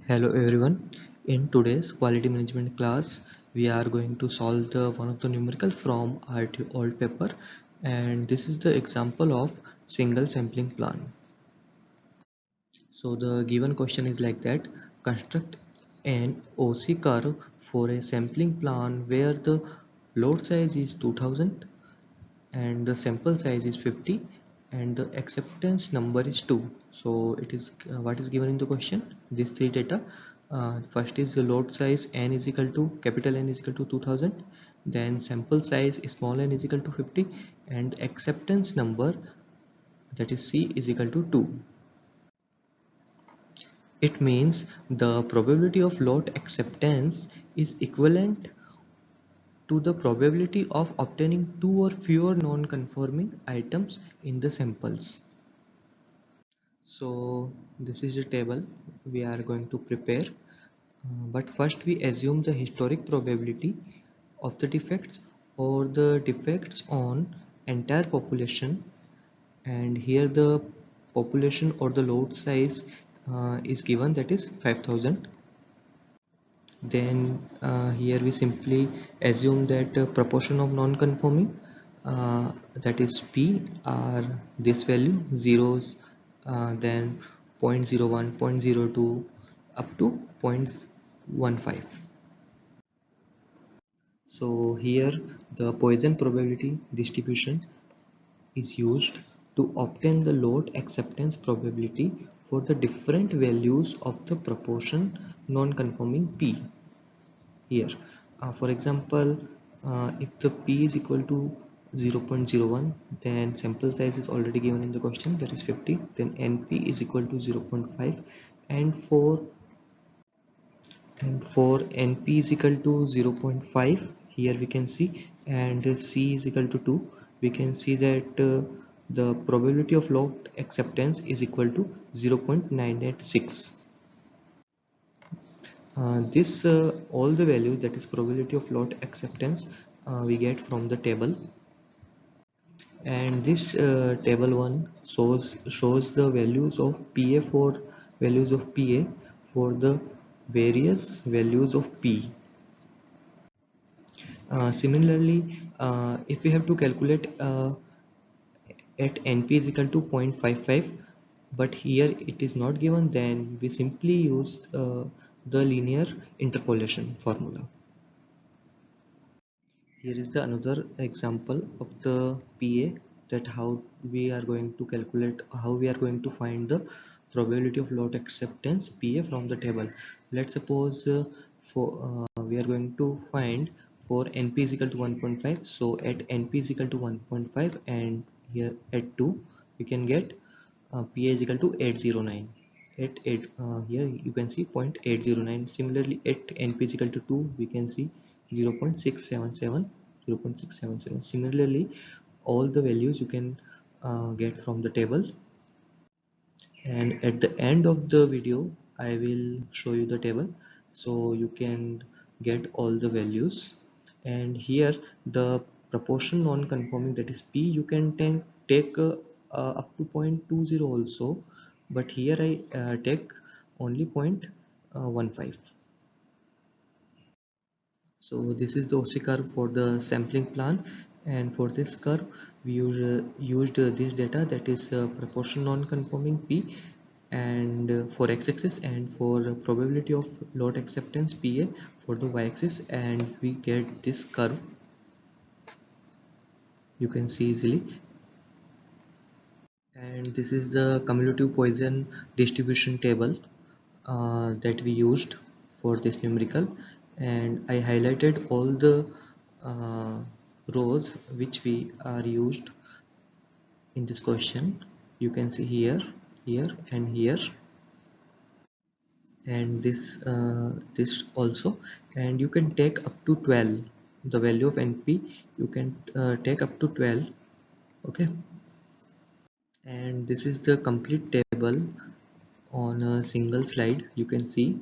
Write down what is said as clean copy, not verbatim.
Hello everyone. In today's quality management class, we are going to solve one of the numerical from RT old paper, and this is the example of single sampling plan. So the given question is like that: construct an OC curve for a sampling plan where the load size is 2000 and the sample size is 50 and the acceptance number is 2. So it is what is given in the question, these three data. First is the load size n is equal to capital N is equal to 2000, then sample size small n is equal to 50 and acceptance number, that is C, is equal to 2. It means the probability of load acceptance is equivalent to the probability of obtaining two or fewer non-conforming items in the samples. So this is the table we are going to prepare, but first we assume the historic probability of the defects or the defects on entire population, and here the population or the load size is given, that is 5000. Then here we simply assume that proportion of non-conforming, that is P, are this value zeros, then 0 0.01, 0 0.02 up to 0.15. So here the Poisson probability distribution is used to obtain the load acceptance probability for the different values of the proportion non-conforming P. Here for example, if the P is equal to 0.01, then sample size is already given in the question, that is 50, then NP is equal to 0.5, and for NP is equal to 0.5, here we can see, and C is equal to 2, we can see that the probability of load acceptance is equal to 0.986. This all the values, that is probability of load acceptance, we get from the table, and this table 1 shows the values of PA for the various values of P. Similarly, if we have to calculate at NP is equal to 0.55, but here it is not given, then we simply use the linear interpolation formula. Here is the another example of the PA, that how we are going to calculate, how we are going to find the probability of load acceptance PA from the table. Let's suppose we are going to find for NP is equal to 1.5. So at NP is equal to 1.5 and here at 2, we can get PA is equal to 809. At 8 here you can see 0.809. Similarly at NP is equal to 2, we can see 0.677. Similarly all the values you can get from the table, and at the end of the video I will show you the table so you can get all the values. And here the proportion non-conforming, that is P, you can take up to 0.20 also, but here I take only 0.15. So this is the OC curve for the sampling plan, and for this curve we used this data, that is proportion non-conforming P, and for x-axis, and for probability of load acceptance PA for the y-axis, and we get this curve, you can see easily. And this is the cumulative Poisson distribution table that we used for this numerical, and I highlighted all the uh, rows which we are used in this question. You can see here, here and here, and this also, and you can take up to 12, the value of NP you can take up to 12. Okay, and this is the complete table on a single slide, you can see.